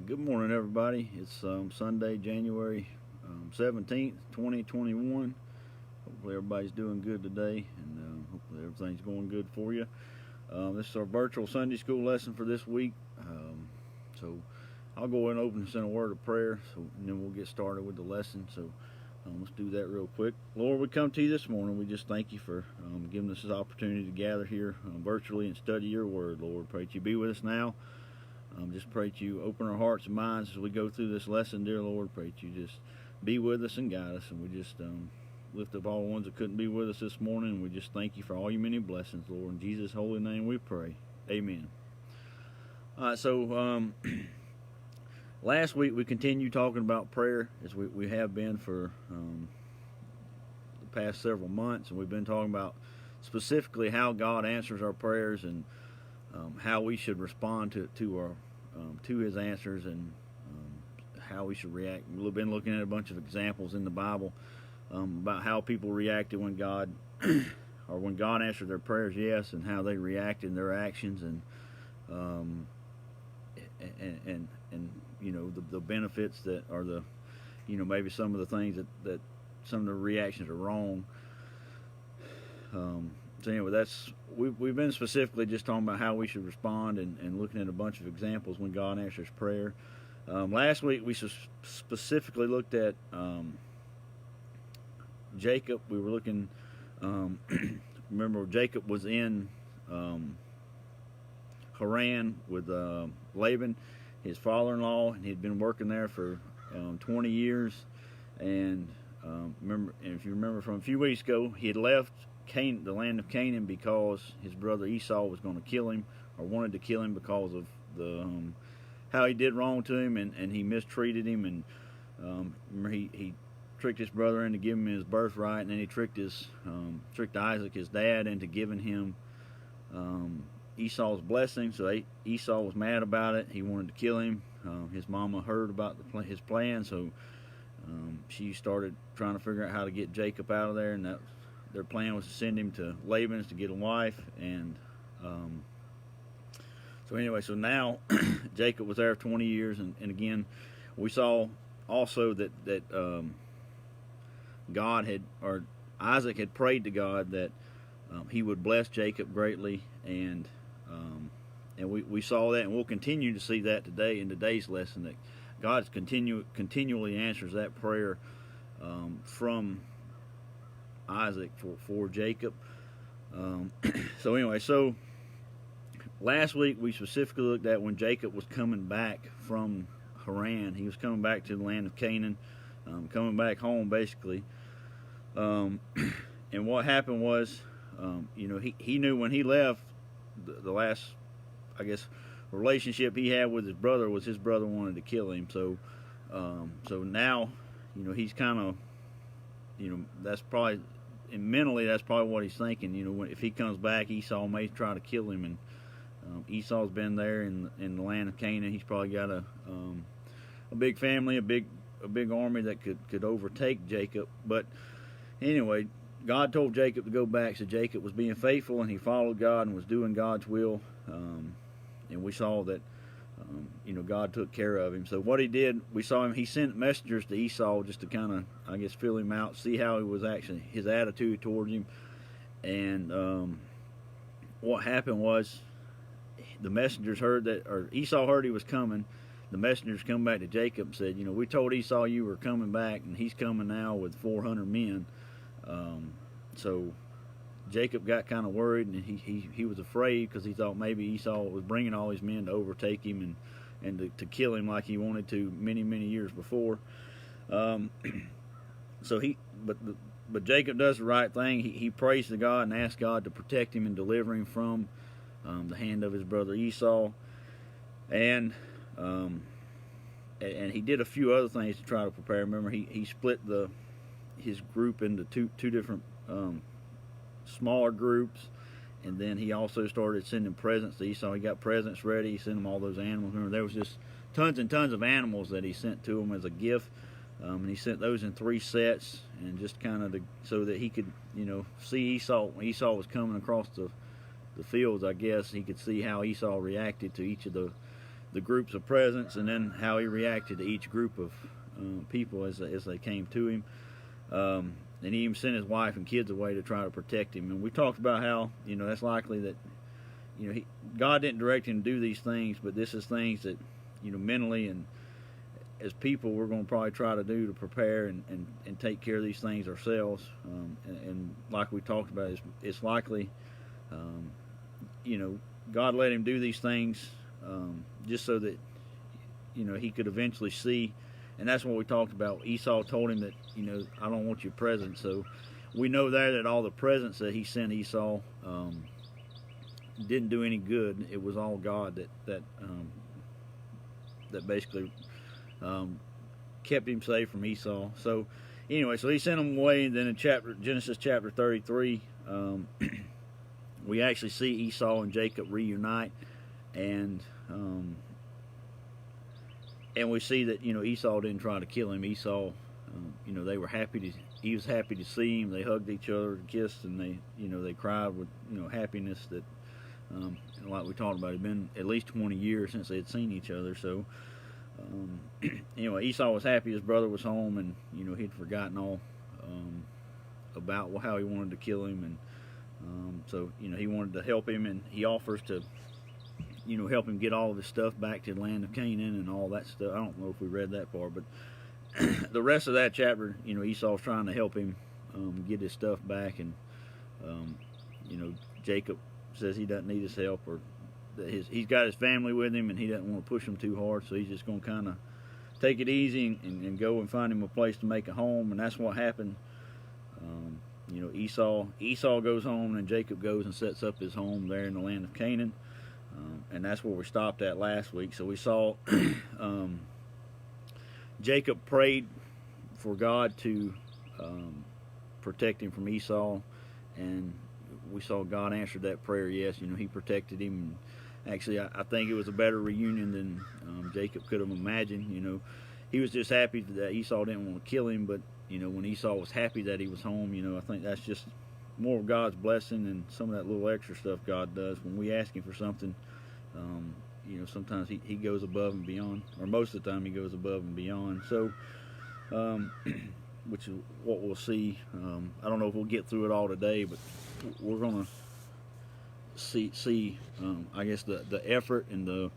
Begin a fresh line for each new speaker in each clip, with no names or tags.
Good morning, everybody. It's Sunday, January 17th, 2021. Hopefully, everybody's doing good today, and hopefully, everything's going good for you. This is our virtual Sunday school lesson for this week. So, I'll go ahead and open us in a word of prayer, and then we'll get started with the lesson. So, let's do that real quick. Lord, we come to you this morning. We just thank you for giving us this opportunity to gather here virtually and study your word, Lord. Pray that you be with us now. Just pray that you open our hearts and minds as we go through this lesson, dear Lord. Pray that you just be with us and guide us. And we just lift up all the ones that couldn't be with us this morning. And we just thank you for all your many blessings, Lord. In Jesus' holy name we pray. Amen. All right, so last week we continued talking about prayer as we have been for the past several months. And we've been talking about specifically how God answers our prayers and how we should respond to His answers and how we should react. We've been looking at a bunch of examples in the Bible about how people reacted when God or when God answered their prayers, yes, and how they reacted in their actions and you know the benefits that are the maybe some of the things that some of the reactions are wrong. So anyway, we've been specifically just talking about how we should respond and looking at a bunch of examples when God answers prayer. Last week we specifically looked at Jacob. We were looking. Remember, Jacob was in Haran with Laban, his father-in-law, and he'd been working there for 20 years. And if you remember from a few weeks ago, he had left the land of Canaan because his brother Esau was going to kill him, or wanted to kill him because of the how he did wrong to him, and he mistreated him, and remember he tricked his brother into giving him his birthright, and then he tricked Isaac, his dad, into giving him Esau's blessing. So Esau was mad about it. He wanted to kill him. His mama heard about his plan, so she started trying to figure out how to get Jacob out of there, and their plan was to send him to Laban's to get a wife. And so now Jacob was there for 20 years, and again we saw also that Isaac had prayed to God that he would bless Jacob greatly, and we saw that, and we'll continue to see that today in today's lesson, that God continually answers that prayer from Isaac for Jacob. So last week we specifically looked at when Jacob was coming back from Haran. He was coming back to the land of Canaan, coming back home basically. And what happened was, he knew when he left, the last, I guess, relationship he had with his brother was his brother wanted to kill him. So now, he's kind of, that's probably, and mentally that's probably what he's thinking. If he comes back, Esau may try to kill him, and Esau's been there in the land of Canaan. He's probably got a big family, a big army that could overtake Jacob. But anyway, God told Jacob to go back, so Jacob was being faithful, and he followed God and was doing God's will. And we saw that, God took care of him. So what he did, we saw him, he sent messengers to Esau just to kind of, I guess, fill him out, see how he was actually, his attitude towards him. And what happened was, the messengers heard that, or Esau heard he was coming. The messengers come back to Jacob and said, we told Esau you were coming back, and he's coming now with 400 men. So Jacob got kind of worried, and he was afraid because he thought maybe Esau was bringing all his men to overtake him and to kill him like he wanted to many years before. But Jacob does the right thing. He prays to God and asks God to protect him and deliver him from the hand of his brother Esau, and he did a few other things to try to prepare. Remember, he split his group into two different smaller groups, and then he also started sending presents to Esau. He got presents ready. He sent him all those animals. Remember, there was just tons and tons of animals that he sent to him as a gift, and he sent those in 3 sets, and just kind of so that he could see Esau when Esau was coming across the fields. I guess he could see how Esau reacted to each of the the groups of presents, and then how he reacted to each group of people as they came to him. And he even sent his wife and kids away to try to protect him. And we talked about how, that's likely that, God didn't direct him to do these things, but this is things that, mentally and as people we're going to probably try to do to prepare and take care of these things ourselves. And like we talked about, it's likely, God let him do these things just so that, he could eventually see. And that's what we talked about. Esau told him that, I don't want your presents. So we know there that all the presents that he sent Esau didn't do any good. It was all God that basically kept him safe from Esau. So anyway, so he sent him away. And then in Genesis chapter 33, we actually see Esau and Jacob reunite, and we see that Esau didn't try to kill him. Esau, they were happy he was happy to see him. They hugged each other and kissed, and they cried with happiness that like we talked about, it had been at least 20 years since they had seen each other. So anyway, Esau was happy his brother was home, and he'd forgotten all about how he wanted to kill him, and so he wanted to help him, and he offers to help him get all of his stuff back to the land of Canaan and all that stuff. I don't know if we read that part, but the rest of that chapter, Esau's trying to help him get his stuff back, and Jacob says he doesn't need his help, or that he's got his family with him, and he doesn't want to push them too hard, so he's just going to kind of take it easy and go and find him a place to make a home. And that's what happened. Esau goes home, and Jacob goes and sets up his home there in the land of Canaan. And that's where we stopped at last week. So we saw Jacob prayed for God to protect him from Esau, and we saw God answered that prayer. Yes, he protected him. Actually, I think it was a better reunion than Jacob could have imagined. He was just happy that Esau didn't want to kill him, but when Esau was happy that he was home, I think that's just more of God's blessing and some of that little extra stuff God does. When we ask him for something, sometimes he goes above and beyond, or most of the time he goes above and beyond. So, which is what we'll see. I don't know if we'll get through it all today, but we're going to see I guess the effort and the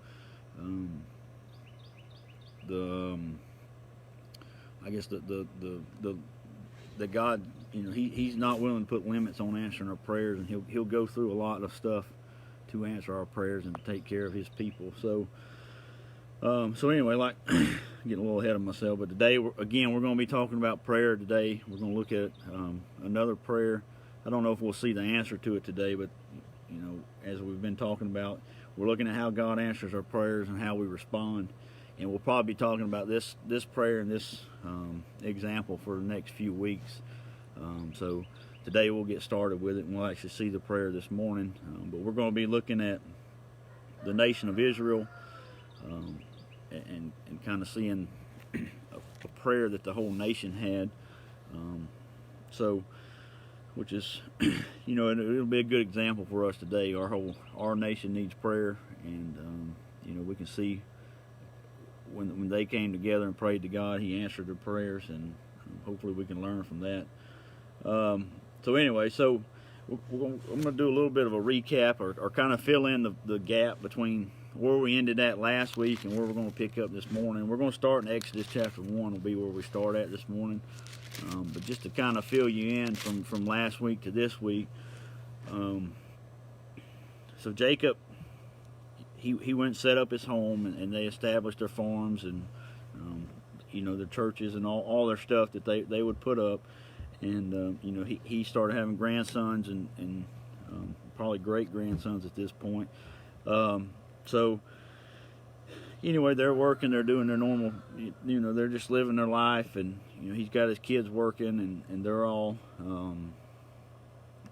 God, he's not willing to put limits on answering our prayers, and he'll go through a lot of stuff to answer our prayers and to take care of his people. So anyway, like getting a little ahead of myself, but today we're going to be talking about prayer. Today we're going to look at another prayer. I don't know if we'll see the answer to it today, but as we've been talking about, we're looking at how God answers our prayers and how we respond. And we'll probably be talking about this prayer and this example for the next few weeks. So today we'll get started with it, and we'll actually see the prayer this morning. But we're going to be looking at the nation of Israel and kind of seeing a prayer that the whole nation had. Which is, it'll be a good example for us today. Our nation needs prayer, and we can see when they came together and prayed to God, He answered their prayers, and hopefully we can learn from that. So anyway, I'm going to do a little bit of a recap, or kind of fill in the gap between where we ended at last week and where we're going to pick up this morning. We're going to start in Exodus chapter 1 will be where we start at this morning. But just to kind of fill you in from last week to this week. So Jacob, he went and set up his home, and they established their farms and their churches and all their stuff that they would put up. And he started having grandsons and probably great grandsons at this point. So anyway, they're working, they're doing their normal, they're just living their life, and he's got his kids working, and they're all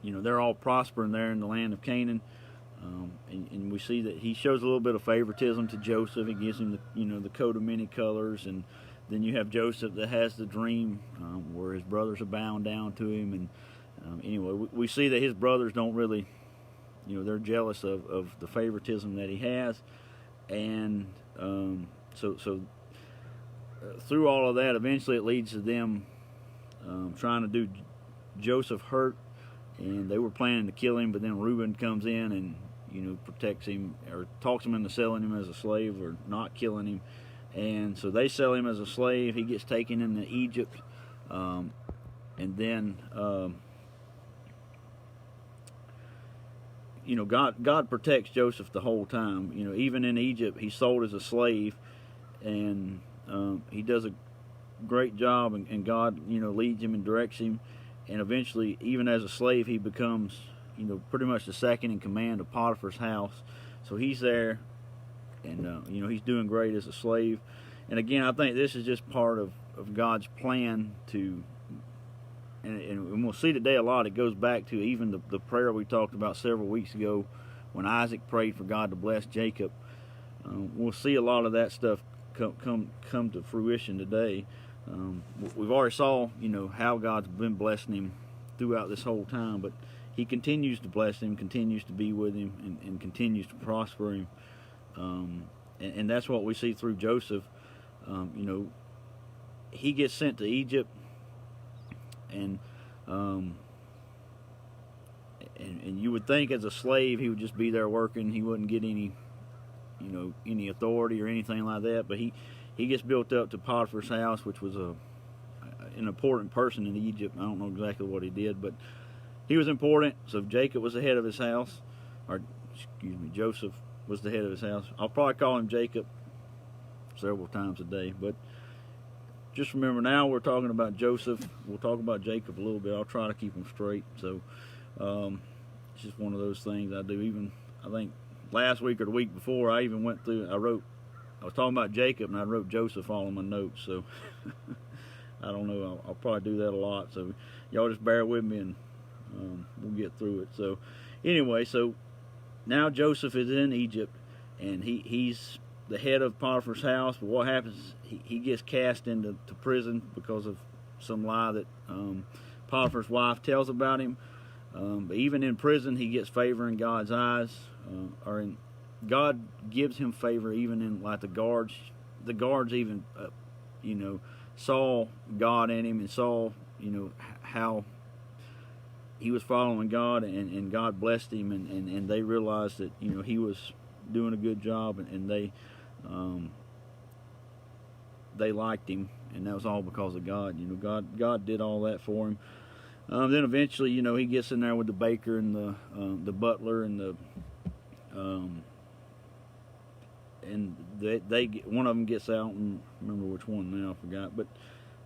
they're all prospering there in the land of Canaan. And we see that he shows a little bit of favoritism to Joseph. He gives him the coat of many colors, and then you have Joseph that has the dream where his brothers are bowing down to him. And anyway, we see that his brothers don't really, they're jealous of the favoritism that he has. And Through all of that, eventually it leads to them trying to do Joseph hurt, and they were planning to kill him, but then Reuben comes in and protects him, or talks him into selling him as a slave or not killing him. And so they sell him as a slave. He gets taken into Egypt, and then God protects Joseph the whole time. Even in Egypt, he's sold as a slave, and he does a great job, and God leads him and directs him. And eventually, even as a slave, he becomes pretty much the second in command of Potiphar's house. So he's there, and he's doing great as a slave. And again, I think this is just part of God's plan to, and we'll see today a lot. It goes back to even the prayer we talked about several weeks ago when Isaac prayed for God to bless Jacob. We'll see a lot of that stuff come to fruition today. We've already saw how God's been blessing him throughout this whole time, but he continues to bless him, continues to be with him, and continues to prosper him. And that's what we see through Joseph. He gets sent to Egypt, and you would think as a slave he would just be there working. He wouldn't get any authority or anything like that. But he gets built up to Potiphar's house, which was an important person in Egypt. I don't know exactly what he did, but he was important. So Jacob was the head of his house, or Joseph was the head of his house. I'll probably call him Jacob several times a day, but just remember, now we're talking about Joseph. We'll talk about Jacob a little bit. I'll try to keep them straight. So it's just one of those things I do. Even I think last week or the week before, I even went through. I was talking about Jacob, and I wrote Joseph all in my notes. So I don't know. I'll probably do that a lot. So y'all just bear with me, and we'll get through it. So anyway, so now Joseph is in Egypt, and he's the head of Potiphar's house. But what happens? He gets cast into prison because of some lie that Potiphar's wife tells about him. But even in prison, he gets favor in God's eyes, God gives him favor even in like the guards. The guards even, saw God in him and saw, how he was following God, and God blessed him, and they realized that he was doing a good job, and they liked him, and that was all because of God. God did all that for him. Then eventually, he gets in there with the baker and the butler and the and they one of them gets out, and I remember which one now, I forgot, but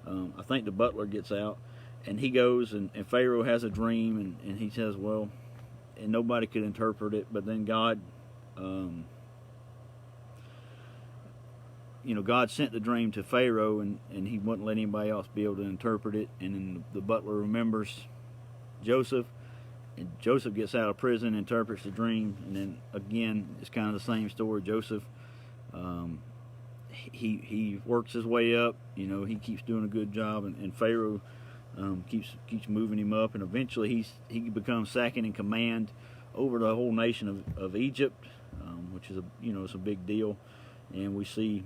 I think the butler gets out, and he goes, and Pharaoh has a dream, and he says, well, and nobody could interpret it, but then God God sent the dream to Pharaoh, and he wouldn't let anybody else be able to interpret it. And then the butler remembers Joseph, and Joseph gets out of prison, interprets the dream, and then again it's kind of the same story. Joseph, he works his way up. He keeps doing a good job, and Pharaoh keeps moving him up, and eventually he becomes second in command over the whole nation of Egypt, which is it's a big deal. And we see,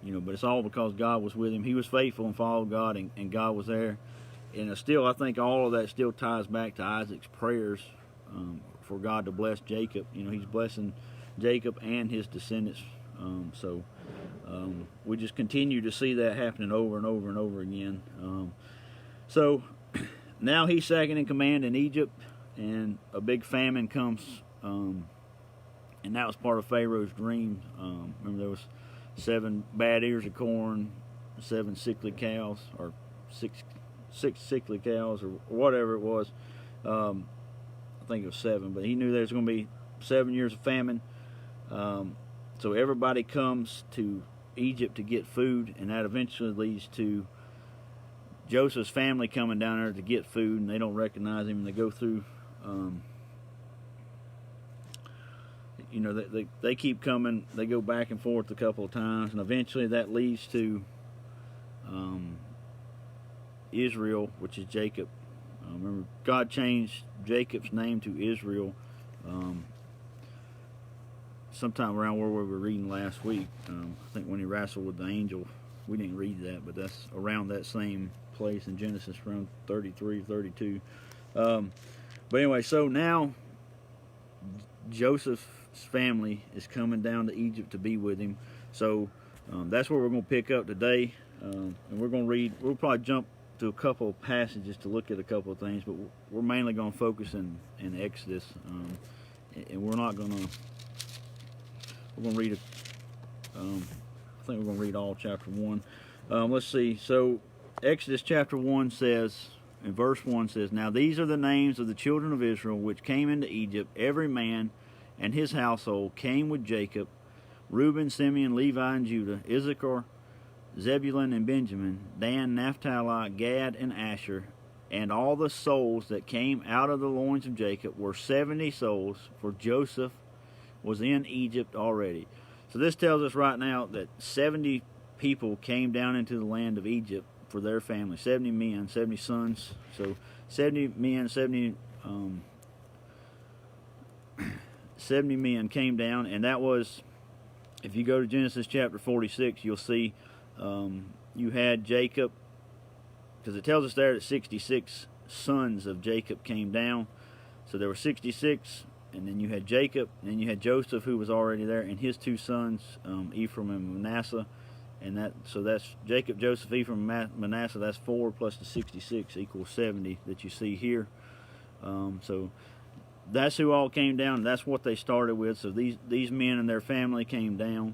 but it's all because God was with him. He was faithful and followed God, and God was there. And I think all of that still ties back to Isaac's prayers for God to bless Jacob. He's blessing Jacob and his descendants. We just continue to see that happening over and over and over again. So now he's second in command in Egypt, and a big famine comes. And that was part of Pharaoh's dream. Remember, there was 7 bad ears of corn, 7 sickly cows, or six sickly cows, or whatever it was. I think it was 7, but he knew there was going to be 7 years of famine. So everybody comes to Egypt to get food, and that eventually leads to Joseph's family coming down there to get food, and they don't recognize him, and they go through... they keep coming. They go back and forth a couple of times, and eventually that leads to Israel, which is Jacob. Remember, God changed Jacob's name to Israel sometime around where we were reading last week. I think when he wrestled with the angel, we didn't read that, but that's around that same place in Genesis, around 33, 32. But anyway, so now Joseph's family is coming down to Egypt to be with him. So that's where we're going to pick up today. And we're going to read, we'll probably jump to a couple of passages to look at a couple of things, but we're mainly going to focus in Exodus. And we're not going to, we're going to read, I think we're going to read all chapter 1. Let's see. So Exodus chapter 1 says, in verse 1 says, "Now these are the names of the children of Israel which came into Egypt. Every man and his household came with Jacob: Reuben, Simeon, Levi, and Judah, Issachar, Zebulun, and Benjamin, Dan, Naphtali, Gad, and Asher. And all the souls that came out of the loins of Jacob were 70 souls, for Joseph was in Egypt already." So this tells us right now that 70 people came down into the land of Egypt for their family. 70 men, 70 sons. So 70 men, 70 men came down, and that was, if you go to Genesis chapter 46, you'll see you had Jacob, because it tells us there that 66 sons of Jacob came down. So there were 66, and then you had Jacob, and then you had Joseph, who was already there, and his two sons, Ephraim and Manasseh. And so that's Jacob, Joseph, Ephraim, Manasseh. That's 4 plus the 66 equals 70 that you see here. So that's who all came down. That's what they started with. So these men and their family came down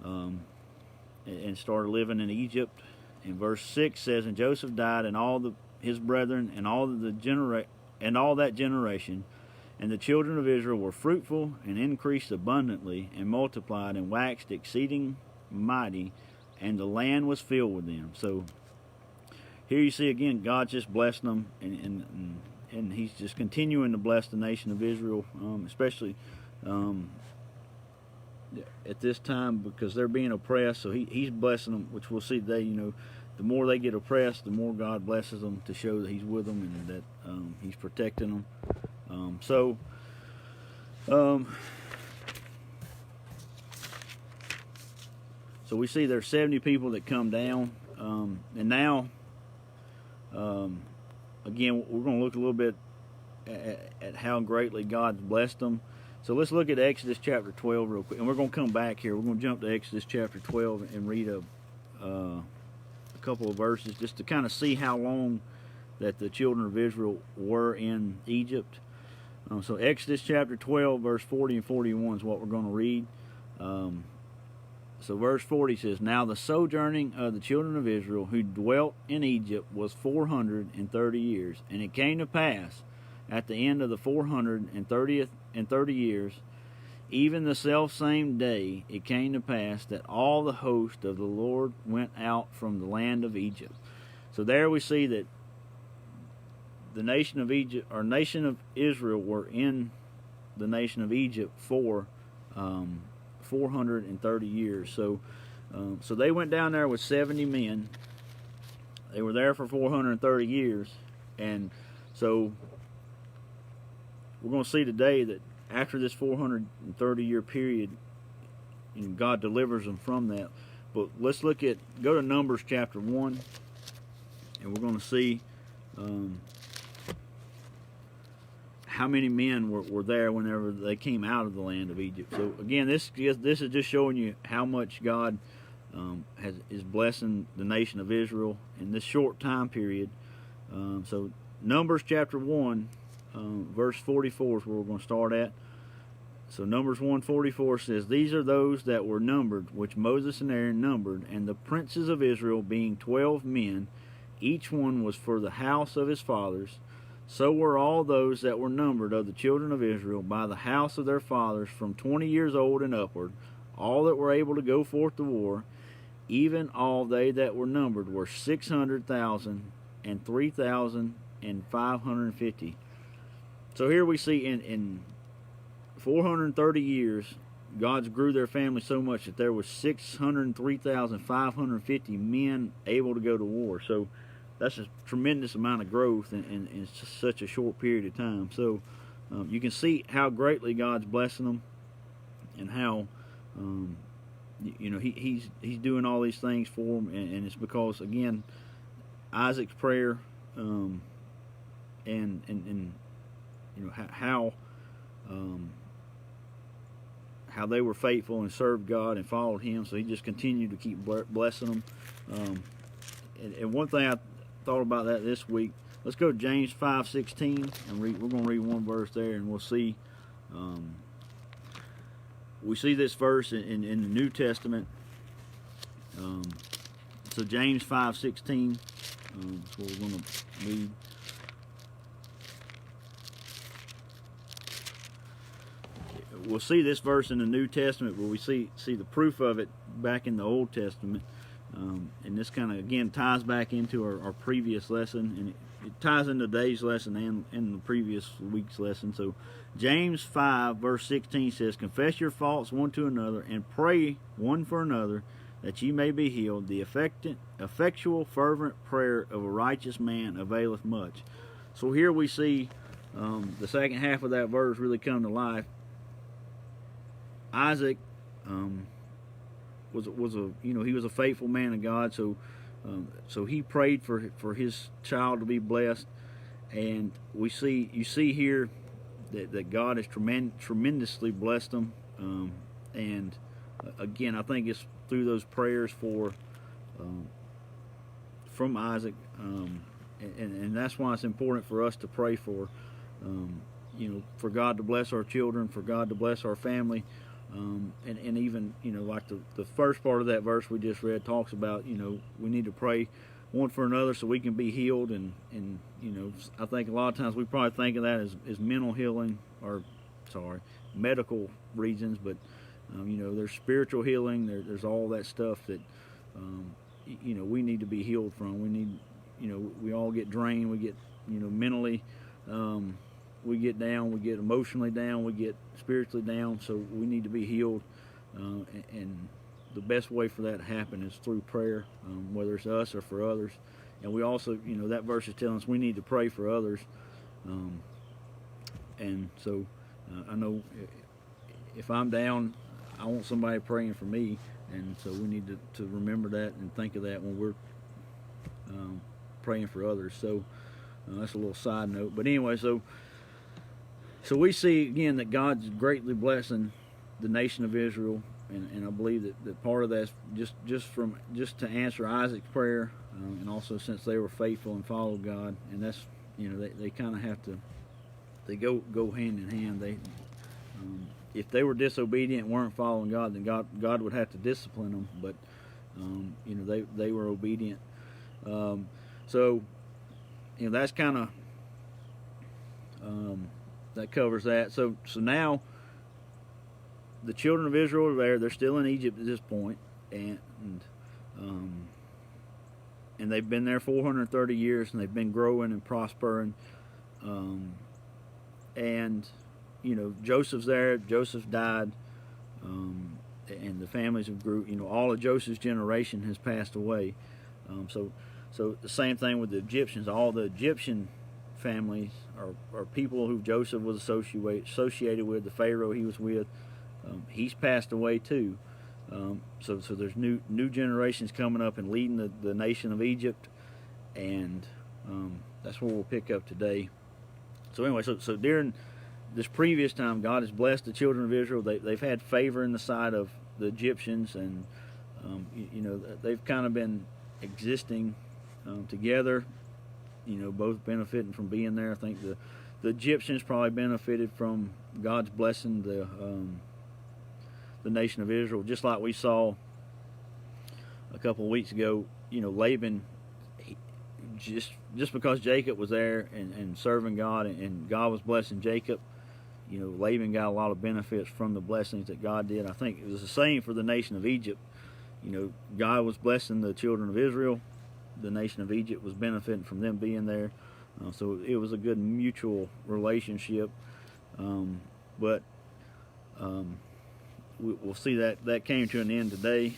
and started living in Egypt. And verse 6 says, "And Joseph died, and all his brethren, and all that generation. And the children of Israel were fruitful, and increased abundantly, and multiplied, and waxed exceeding mighty, and the land was filled with them." So here you see again, God's just blessing them, and He's just continuing to bless the nation of Israel, especially at this time, because they're being oppressed. So He's blessing them, which we'll see today. You know, the more they get oppressed, the more God blesses them to show that He's with them and that He's protecting them. So we see there's 70 people that come down, and now, again, we're going to look a little bit at how greatly God's blessed them. So let's look at Exodus chapter 12 real quick, and we're going to come back here. We're going to jump to Exodus chapter 12 and read a couple of verses just to kind of see how long that the children of Israel were in Egypt. So Exodus chapter 12, verse 40 and 41 is what we're going to read. So verse 40 says, "Now the sojourning of the children of Israel who dwelt in Egypt was 430 years. And it came to pass at the end of the 430 years, even the selfsame day, it came to pass that all the host of the Lord went out from the land of Egypt." So there we see that the nation of Egypt, or nation of Israel, were in the nation of Egypt for 430 years. So they went down there with 70 men. They were there for 430 years, and so we're going to see today that after this 430-year period, God delivers them from that. But let's go to Numbers chapter 1, and we're going to see how many men were there whenever they came out of the land of Egypt. So again, this is just showing you how much God is blessing the nation of Israel in this short time period. So Numbers chapter 1, verse 44 is where we're going to start at. So Numbers 1:44 says, "These are those that were numbered, which Moses and Aaron numbered, and the princes of Israel being 12 men, each one was for the house of his fathers. So were all those that were numbered of the children of Israel by the house of their fathers, from 20 years old and upward, all that were able to go forth to war, even all they that were numbered were 600,000 and 3,550. So here we see in 430 years, God's grew their family so much that there was 603,550 men able to go to war. So that's a tremendous amount of growth in such a short period of time. So you can see how greatly God's blessing them. and how he's doing all these things for him, and it's because, again, Isaac's prayer, and how they were faithful and served God and followed Him. So He just continued to keep blessing them. And one thing I thought about that this week. Let's go to James 5:16 and read. We're going to read one verse there, and we'll see. We see this verse in the New Testament. So James 5:16. That's what we're going to read. We'll see this verse in the New Testament, but we see the proof of it back in the Old Testament. And this kind of, again, ties back into our previous lesson, and it ties into today's lesson and the previous week's lesson. So James 5 verse 16 says, "Confess your faults one to another, and pray one for another, that ye may be healed. The effectual fervent prayer of a righteous man availeth much." So here we see the second half of that verse really come to life. Isaac was a faithful man of God, so he prayed for his child to be blessed, and you see here that God has tremendously blessed him, and again, I think it's through those prayers from Isaac, and that's why it's important for us to pray for God to bless our children, for God to bless our family. And even, like the first part of that verse we just read talks about, we need to pray one for another so we can be healed. And I think a lot of times we probably think of that as mental healing, medical reasons. But, there's spiritual healing. There's all that stuff that, we need to be healed from. We need, we all get drained. We get, mentally, we get down, we get emotionally down, we get spiritually down, so we need to be healed, and the best way for that to happen is through prayer, whether it's us or for others. And we also, that verse is telling us we need to pray for others, and so I know if I'm down, I want somebody praying for me, and so we need to remember that and think of that when we're praying for others. So that's a little side note, but anyway, so we see again that God's greatly blessing the nation of Israel, and I believe that part of that's just to answer Isaac's prayer, and also since they were faithful and followed God, and that's they kind of have to, they go hand in hand. They if they were disobedient and weren't following God, then God would have to discipline them. But they were obedient, so that's kind of. That covers that. So now the children of Israel are there. They're still in Egypt at this point, and they've been there 430 years, and they've been growing and prospering. And Joseph's there. Joseph died, and the families have grew. All of Joseph's generation has passed away. So the same thing with the Egyptians. All the Egyptian families are people who Joseph was associated with, the Pharaoh he was with. He's passed away too. So there's new generations coming up and leading the nation of Egypt, and that's where we'll pick up today. So anyway, so during this previous time, God has blessed the children of Israel. They've had favor in the sight of the Egyptians, and they've kind of been existing together. Both benefiting from being there. I think the Egyptians probably benefited from God's blessing the nation of Israel, just like we saw a couple of weeks ago. Laban, just because Jacob was there and serving God, and God was blessing Jacob, Laban got a lot of benefits from the blessings that God did. I think it was the same for the nation of Egypt. God was blessing the children of Israel. The nation of Egypt was benefiting from them being there, so it was a good mutual relationship. But we'll see that came to an end today.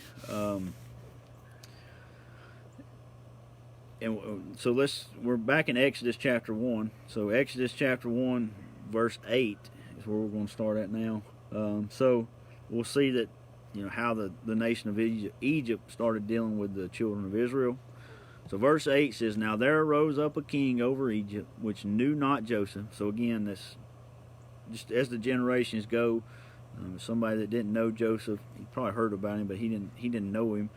And so we're back in Exodus chapter 1. So Exodus chapter 1 verse 8 is where we're going to start at now. So we'll see that, how the nation of Egypt started dealing with the children of Israel. So verse 8 says, "Now there arose up a king over Egypt, which knew not Joseph." So again, this just as the generations go, somebody that didn't know Joseph, he probably heard about him, but he didn't know him,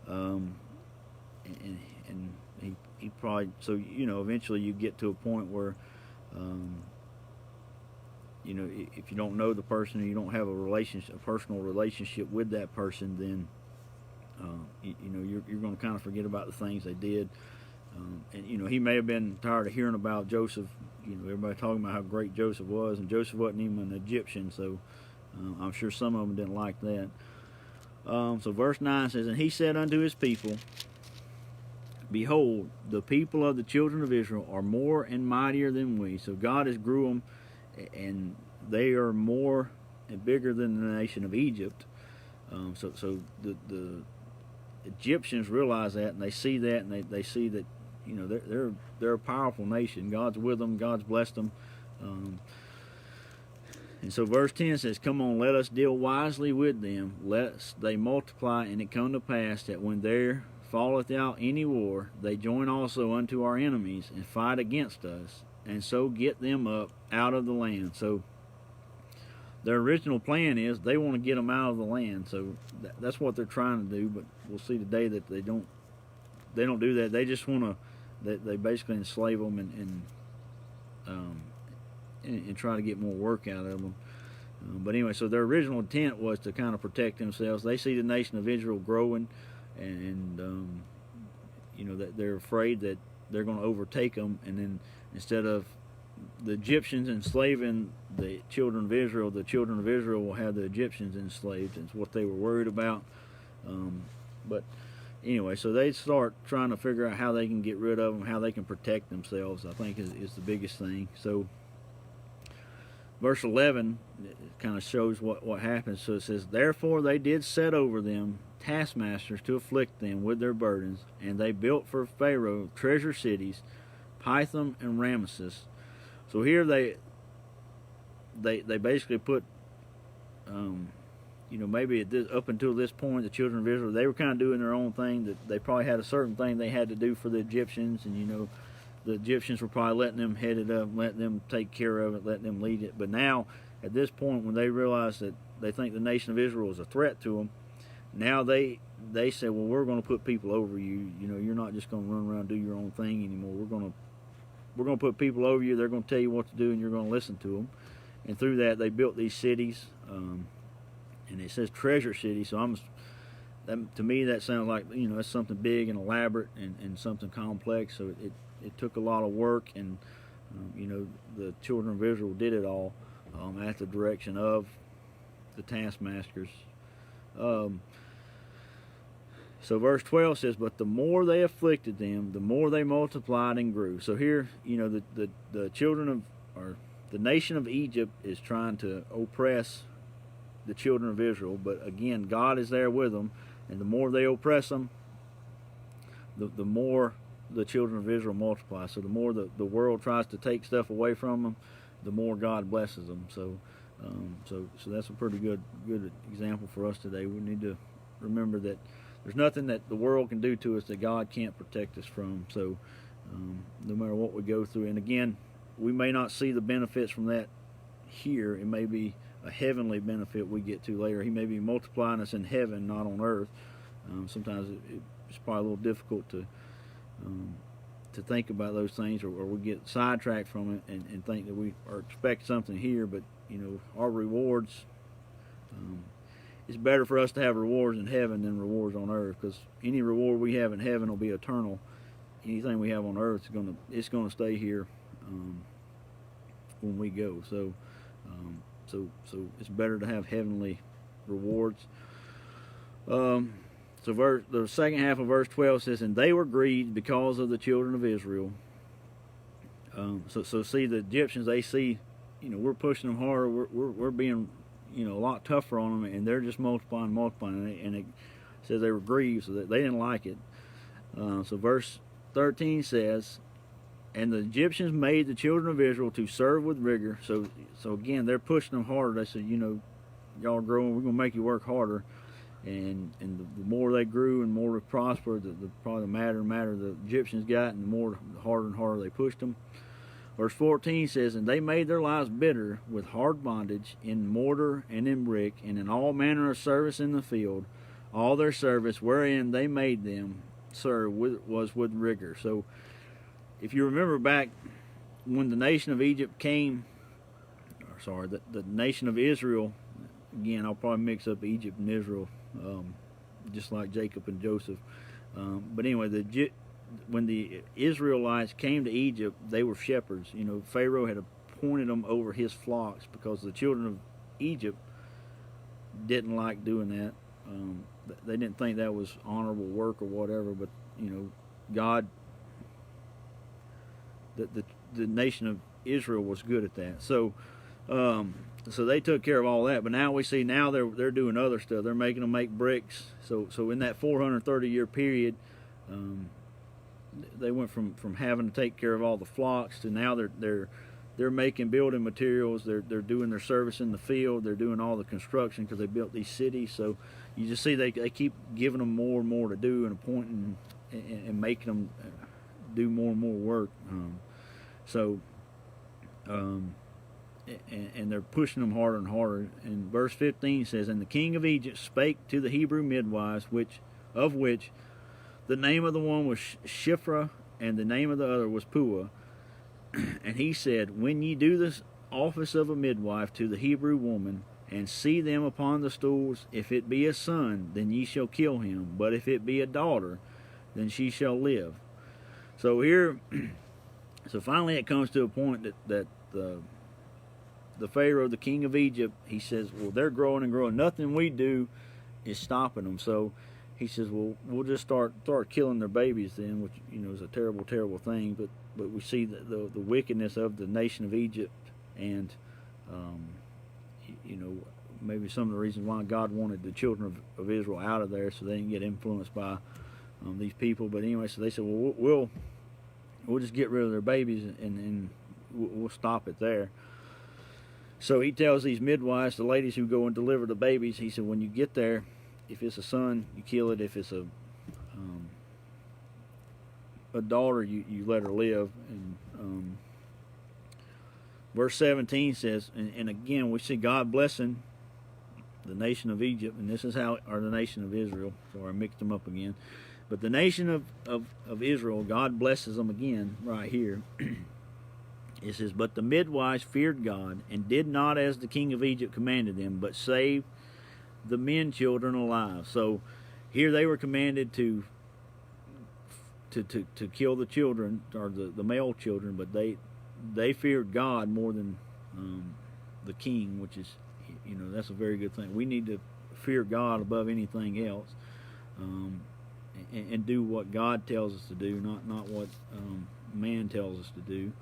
and he probably, so eventually you get to a point where, if you don't know the person or you don't have a personal relationship with that person, then you're going to kind of forget about the things they did. And he may have been tired of hearing about Joseph. Everybody talking about how great Joseph was, and Joseph wasn't even an Egyptian, so I'm sure some of them didn't like that. So verse 9 says, "And he said unto his people, Behold, the people of the children of Israel are more and mightier than we." So God has grew them, and they are more and bigger than the nation of Egypt. So the Egyptians realize that, and they see that, and they see that they're a powerful nation. God's with them. God's blessed them. And so verse 10 says, "Come on, let us deal wisely with them, lest they multiply, and it come to pass that when there falleth out any war, they join also unto our enemies, and fight against us, and so get them up out of the land." So their original plan is they want to get them out of the land. So that's what they're trying to do. But we'll see today that they don't do that. They just want to. They basically enslave them and try to get more work out of them. But anyway, so their original intent was to kind of protect themselves. They see the nation of Israel growing, and that they're afraid that they're going to overtake them, and then instead of the Egyptians enslaving the children of Israel will have the Egyptians enslaved. It's what they were worried about. But anyway, so they start trying to figure out how they can get rid of them, how they can protect themselves, I think is the biggest thing. So verse 11 kind of shows what happens. So it says, "Therefore they did set over them taskmasters to afflict them with their burdens, and they built for Pharaoh treasure cities, Pithom and Ramesses." So here they basically put, maybe up until this point, the children of Israel, they were kind of doing their own thing. That they probably had a certain thing they had to do for the Egyptians, and the Egyptians were probably letting them head it up, letting them take care of it, letting them lead it. But now, at this point, when they realize that they think the nation of Israel is a threat to them, now they say, "Well, we're going to put people over you. You're not just going to run around and do your own thing anymore. We're going to put people over you. They're going to tell you what to do, and you're going to listen to them." And through that, they built these cities, and it says treasure cities. So to me, that sounds like it's something big and elaborate and something complex. So it took a lot of work, and the children of Israel did it all at the direction of the taskmasters. So verse 12 says, "But the more they afflicted them, the more they multiplied and grew." So here, the children of, or the nation of Egypt is trying to oppress the children of Israel, but again, God is there with them, and the more they oppress them, the more the children of Israel multiply. So the more the world tries to take stuff away from them, the more God blesses them. So that's a pretty good example for us today. We need to remember that there's nothing that the world can do to us that God can't protect us from. So no matter what we go through, and again, we may not see the benefits from that here. It may be a heavenly benefit we get to later. He may be multiplying us in heaven, not on earth. Sometimes it's probably a little difficult to think about those things, or we get sidetracked from it and think that we are expect something here. But our rewards, it's better for us to have rewards in heaven than rewards on earth, because any reward we have in heaven will be eternal. Anything we have on earth is going to stay here when we go. So it's better to have heavenly rewards. So the second half of verse 12 says, "And they were grieved because of the children of Israel." So see, the Egyptians, they see, we're pushing them harder. We're being, a lot tougher on them, and they're just multiplying, and it says they were grieved, so that they didn't like it. So verse 13 says, "And the Egyptians made the children of Israel to serve with rigor." So again, they're pushing them harder. They said, y'all are growing. We're gonna make you work harder. And the more they grew and more they prospered, the probably the madder and madder the Egyptians got, and the harder and harder they pushed them. Verse 14 says, "And they made their lives bitter with hard bondage in mortar and in brick, and in all manner of service in the field. All their service wherein they made them serve was with rigor." So, if you remember back when the nation of Egypt came, or sorry, the nation of Israel, again, I'll probably mix up Egypt and Israel, just like Jacob and Joseph. But anyway, when the Israelites came to Egypt, they were shepherds. You know, Pharaoh had appointed them over his flocks because the children of Egypt didn't like doing that. They didn't think that was honorable work or whatever. But you know, God, the nation of Israel was good at that. So they took care of all that. But now we see they're doing other stuff. They're making them make bricks. So in that 430-year period, they went from having to take care of all the flocks to now they're making building materials. They're doing their service in the field. They're doing all the construction because they built these cities. So you just see they keep giving them more and more to do and appointing and making them do more and more work. And they're pushing them harder and harder. And verse 15 says, "And the king of Egypt spake to the Hebrew midwives, of which the name of the one was Shiphrah, and the name of the other was Puah. And he said, When ye do this office of a midwife to the Hebrew woman, and see them upon the stools, if it be a son, then ye shall kill him. But if it be a daughter, then she shall live." So here, so finally it comes to a point that the Pharaoh, the king of Egypt, he says, well, they're growing and growing. Nothing we do is stopping them. So he says, well, we'll just start killing their babies then, which, you know, is a terrible, terrible thing. But we see the wickedness of the nation of Egypt, and you know, maybe some of the reasons why God wanted the children of Israel out of there, so they didn't get influenced by these people. But anyway, so they said, well, we'll just get rid of their babies and we'll stop it there. So he tells these midwives, the ladies who go and deliver the babies, he said, when you get there, if it's a son, you kill it. If it's a daughter, you let her live. And verse 17 says, and again we see God blessing the nation of Egypt, and this is how, or the nation of Israel. Sorry, I mixed them up again. But the nation of Israel, God blesses them again right here. It says, "But the midwives feared God, and did not as the king of Egypt commanded them, but saved the men children alive." So here they were commanded to kill the children, or the male children, but they feared God more than the king, which is, you know, that's a very good thing. We need to fear God above anything else, and do what God tells us to do, not what man tells us to do.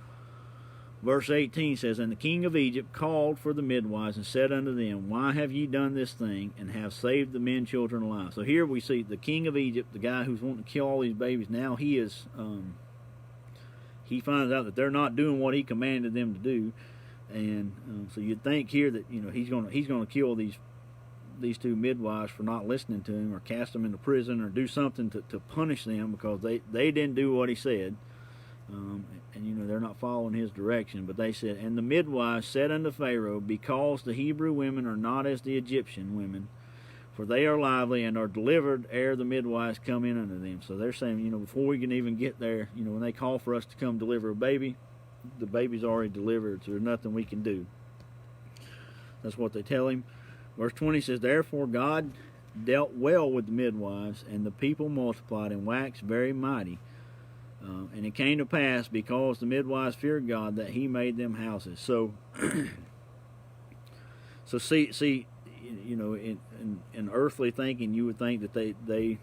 Verse 18 says, "And the king of Egypt called for the midwives, and said unto them, Why have ye done this thing, and have saved the men children alive?" So here we see the king of Egypt, the guy who's wanting to kill all these babies. Now he is, he finds out that they're not doing what he commanded them to do, and so you'd think here that, you know, he's gonna kill these two midwives for not listening to him, or cast them into prison, or do something to punish them because they didn't do what he said. And you know, they're not following his direction. But they said, "And the midwives said unto Pharaoh, Because the Hebrew women are not as the Egyptian women, for they are lively, and are delivered ere the midwives come in unto them." So they're saying, you know, before we can even get there, you know, when they call for us to come deliver a baby, the baby's already delivered, so there's nothing we can do. That's what they tell him. Verse 20 says, "Therefore God dealt well with the midwives, and the people multiplied and waxed very mighty. And it came to pass, because the midwives feared God, that he made them houses." So, see, you know, in earthly thinking, you would think that they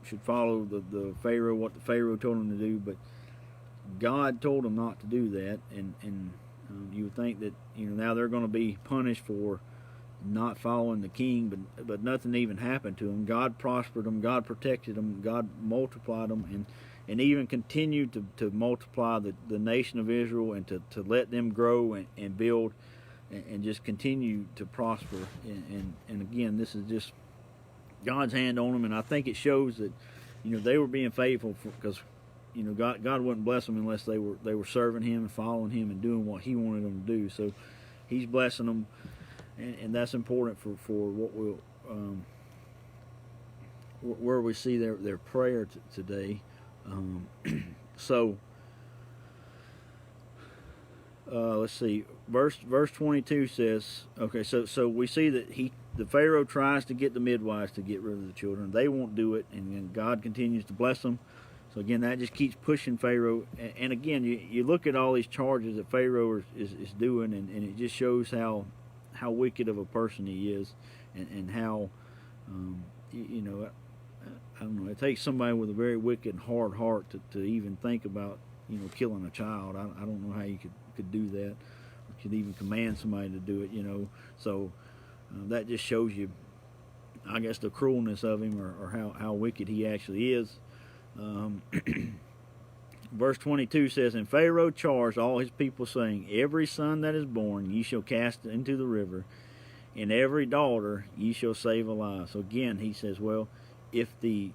should follow the Pharaoh, what the Pharaoh told them to do, but God told them not to do that, and you would think that, you know, now they're going to be punished for not following the king, but nothing even happened to them. God prospered them, God protected them, God multiplied them, and even continued to multiply the nation of Israel, and to let them grow and build and just continue to prosper. And again, this is just God's hand on them, and I think it shows that they were being faithful because God wouldn't bless them unless they were serving Him and following Him and doing what He wanted them to do. So He's blessing them, and that's important for what we'll where we see their prayer today. So let's see, verse 22 says, okay, so we see that the Pharaoh tries to get the midwives to get rid of the children. They won't do it, and then God continues to bless them. So again, that just keeps pushing Pharaoh. And again, you look at all these charges that Pharaoh is doing, and it just shows how wicked of a person he is, and how I don't know. It takes somebody with a very wicked and hard heart to even think about killing a child. I don't know how you could do that, or could even command somebody to do it. So that just shows you, I guess, the cruelness of him, or how wicked he actually is. Verse 22 says, "And Pharaoh charged all his people, saying, Every son that is born ye shall cast into the river, and every daughter ye shall save alive." So again, he says, well, if the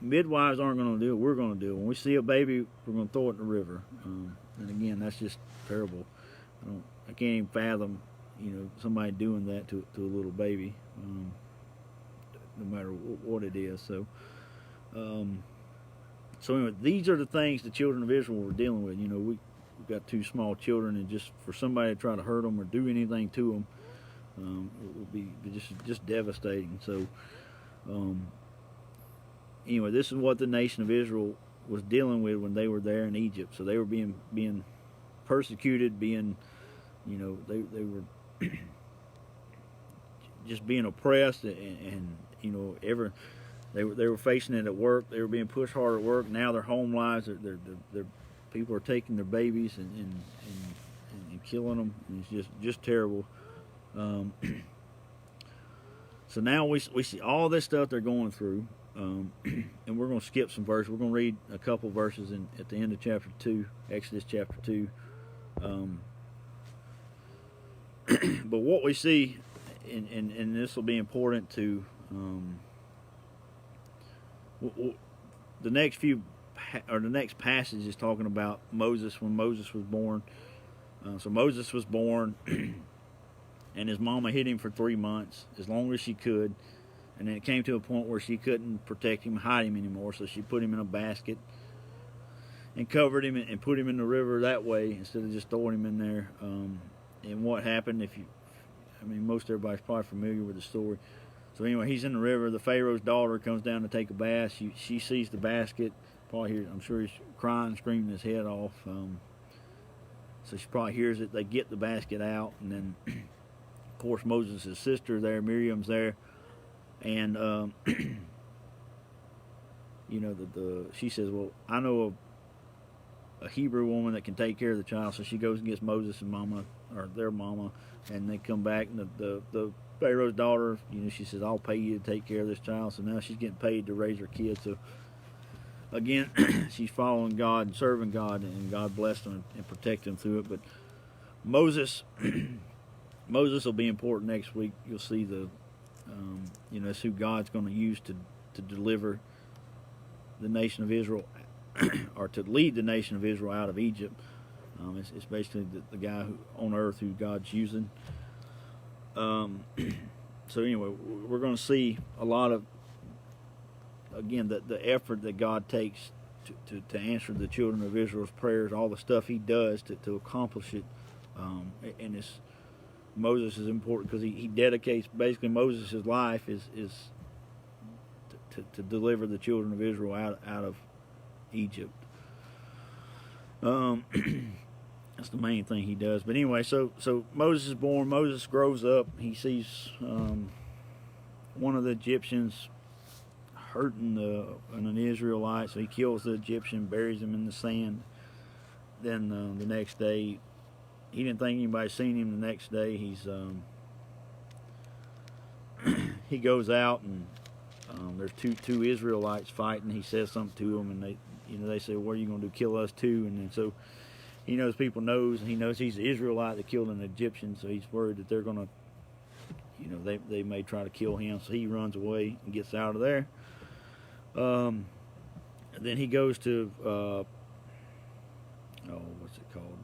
midwives aren't going to do it, we're going to do it. When we see a baby, we're going to throw it in the river. And again, that's just terrible. I can't even fathom, somebody doing that to a little baby, no matter what it is. So anyway, these are the things the children of Israel were dealing with. We've got two small children, and just for somebody to try to hurt them or do anything to them, it would be just devastating. So anyway, this is what the nation of Israel was dealing with when they were there in Egypt. So they were being persecuted, they were just being oppressed, and they were facing it at work. They were being pushed hard at work. Now their home lives, their people are taking their babies and killing them. And it's just terrible. So now we see all this stuff they're going through, and we're going to skip some verses. We're going to read a couple verses at the end of chapter 2, Exodus chapter 2. But what we see, and this will be important to the next passage is talking about Moses, when Moses was born. So Moses was born, and his mama hid him for 3 months, as long as she could, and then it came to a point where she couldn't protect him, hide him anymore, so she put him in a basket and covered him and put him in the river that way instead of just throwing him in there. And what happened, most everybody's probably familiar with the story. So anyway, he's in the river. The Pharaoh's daughter comes down to take a bath. She sees the basket. I'm sure he's crying, screaming his head off. So she probably hears it. They get the basket out, and then, of course, Moses' sister there, Miriam's there, and she says, "Well, I know a Hebrew woman that can take care of the child." So she goes and gets Moses and mama, or their mama, and they come back, and the Pharaoh's daughter, she says, "I'll pay you to take care of this child." So now she's getting paid to raise her kid. So again, she's following God and serving God, and God blessed them and protect them through it. But Moses will be important next week. You'll see that's who God's going to use to deliver the nation of Israel, or to lead the nation of Israel out of Egypt. It's basically the guy on earth who God's using. So anyway, we're going to see a lot of, again, the effort that God takes to answer the children of Israel's prayers, all the stuff He does to accomplish it. And Moses is important because he dedicates, basically Moses' life is to deliver the children of Israel out of Egypt. That's the main thing he does. But anyway, so Moses is born. Moses grows up. He sees one of the Egyptians hurting an Israelite, so he kills the Egyptian, buries him in the sand. Then the next day, he didn't think anybody seen him. The next day, he goes out, and there's two Israelites fighting. He says something to them, and they say, "What are you going to do? Kill us too?" And then so he knows people knows, and he knows he's an Israelite that killed an Egyptian, so he's worried that they're gonna, they may try to kill him. So he runs away and gets out of there. Then he goes to what's it called?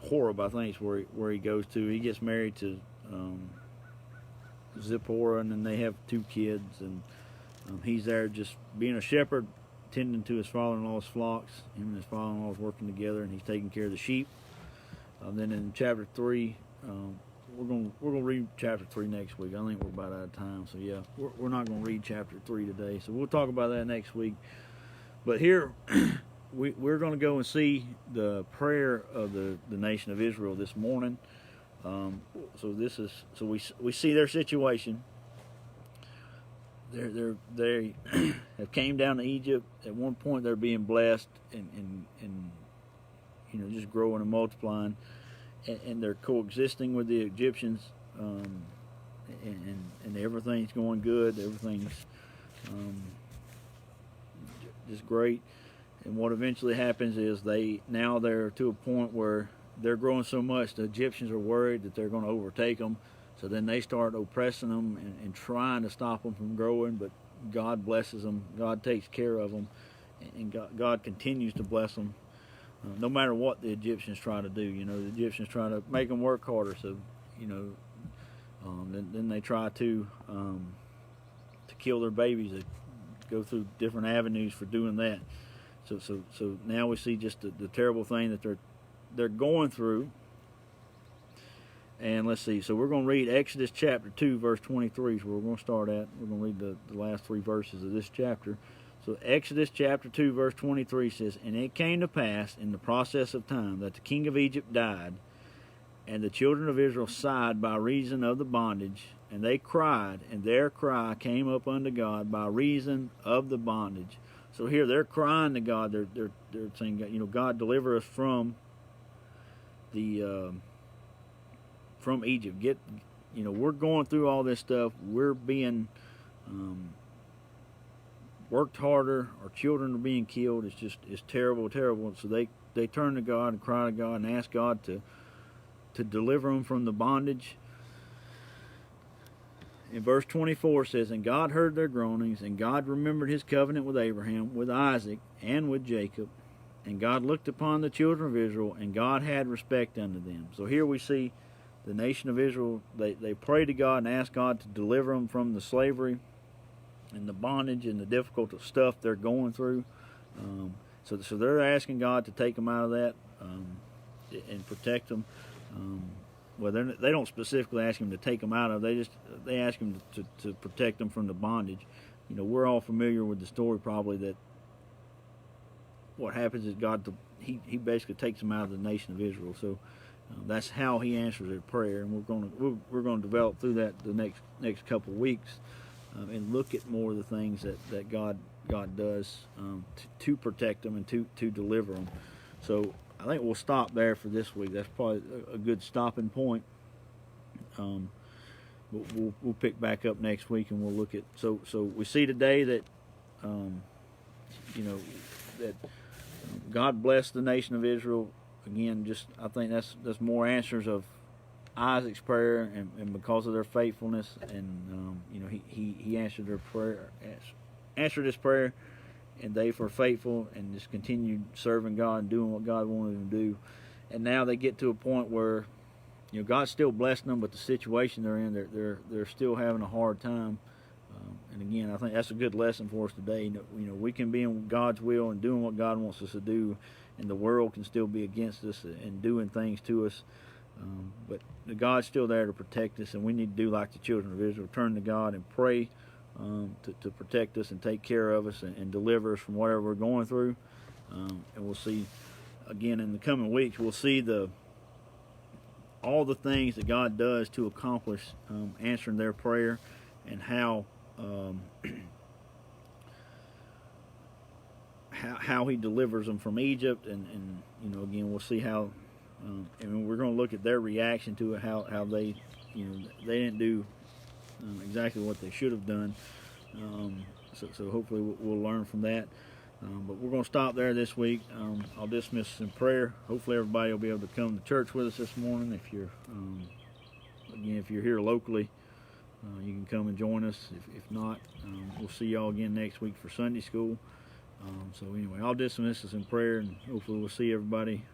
Horeb, I think, is where he goes to. He gets married to Zipporah, and then they have 2 kids, and he's there just being a shepherd, tending to his father-in-law's flocks. Him and his father-in-law is working together, and he's taking care of the sheep. Then in chapter 3, we're gonna read chapter 3 next week. I think we're about out of time, so yeah, we're not gonna read chapter 3 today. So we'll talk about that next week. But here, we're going to go and see the prayer of the nation of Israel this morning. So we see their situation. They have came down to Egypt. At one point, they're being blessed and just growing and multiplying, and they're coexisting with the Egyptians, and everything's going good. Everything's just great. And what eventually happens is they're to a point where they're growing so much, the Egyptians are worried that they're going to overtake them. So then they start oppressing them and trying to stop them from growing. But God blesses them. God takes care of them, and God continues to bless them, no matter what the Egyptians try to do. The Egyptians try to make them work harder. So then they try to kill their babies. They go through different avenues for doing that. So now we see just the terrible thing that they're going through. And let's see. So we're going to read Exodus chapter 2, verse 23 is where we're going to start at. We're going to read the last 3 verses of this chapter. So Exodus chapter 2, verse 23 says, "And it came to pass in the process of time that the king of Egypt died, and the children of Israel sighed by reason of the bondage, and they cried, and their cry came up unto God by reason of the bondage." So here they're crying to God. They're saying, God, deliver us from from Egypt. We're going through all this stuff. We're being worked harder. Our children are being killed. It's terrible, terrible. So they turn to God and cry to God and ask God to deliver them from the bondage. In verse 24 says, "And God heard their groanings, and God remembered his covenant with Abraham, with Isaac, and with Jacob. And God looked upon the children of Israel, and God had respect unto them." So here we see the nation of Israel, they pray to God and ask God to deliver them from the slavery and the bondage and the difficult stuff they're going through. So they're asking God to take them out of that and protect them. Well, they don't specifically ask him to take them out of. They ask him to protect them from the bondage. We're all familiar with the story probably that what happens is God he basically takes them out of the nation of Israel. So that's how he answers their prayer, and we're going to develop through that the next couple of weeks and look at more of the things that God does to protect them and to deliver them. So I think we'll stop there for this week. That's probably a good stopping point. We'll pick back up next week, and we'll look at. So we see today that that God blessed the nation of Israel. Again, I think that's more answers of Isaac's prayer, and because of their faithfulness, and he answered their prayer, answered his prayer. And they were faithful and just continued serving God and doing what God wanted them to do. And now they get to a point where, God's still blessing them, but the situation they're in, they're still having a hard time. And again, I think that's a good lesson for us today. We can be in God's will and doing what God wants us to do, and the world can still be against us and doing things to us. But God's still there to protect us, and we need to do like the children of Israel, turn to God and pray to protect us and take care of us and deliver us from whatever we're going through. And we'll see, again, in the coming weeks, we'll see all the things that God does to accomplish answering their prayer, and how he delivers them from Egypt. And again, we'll see how, and we're going to look at their reaction to it, how they, they didn't do exactly what they should have done. So hopefully we'll learn from that. But we're going to stop there this week. I'll dismiss us in prayer. Hopefully everybody will be able to come to church with us this morning. If you're if you're here locally, you can come and join us. If not, we'll see y'all again next week for Sunday school. So anyway, I'll dismiss us in prayer, and hopefully we'll see everybody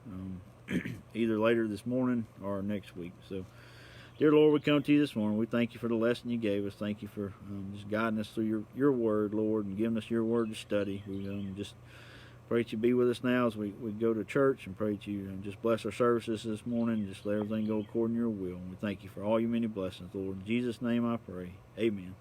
either later this morning or next week. So, dear Lord, we come to you this morning. We thank you for the lesson you gave us. Thank you for just guiding us through your word, Lord, and giving us your word to study. We just pray that you be with us now as we go to church, and pray that you just bless our services this morning and just let everything go according to your will. And we thank you for all your many blessings, Lord. In Jesus' name I pray. Amen.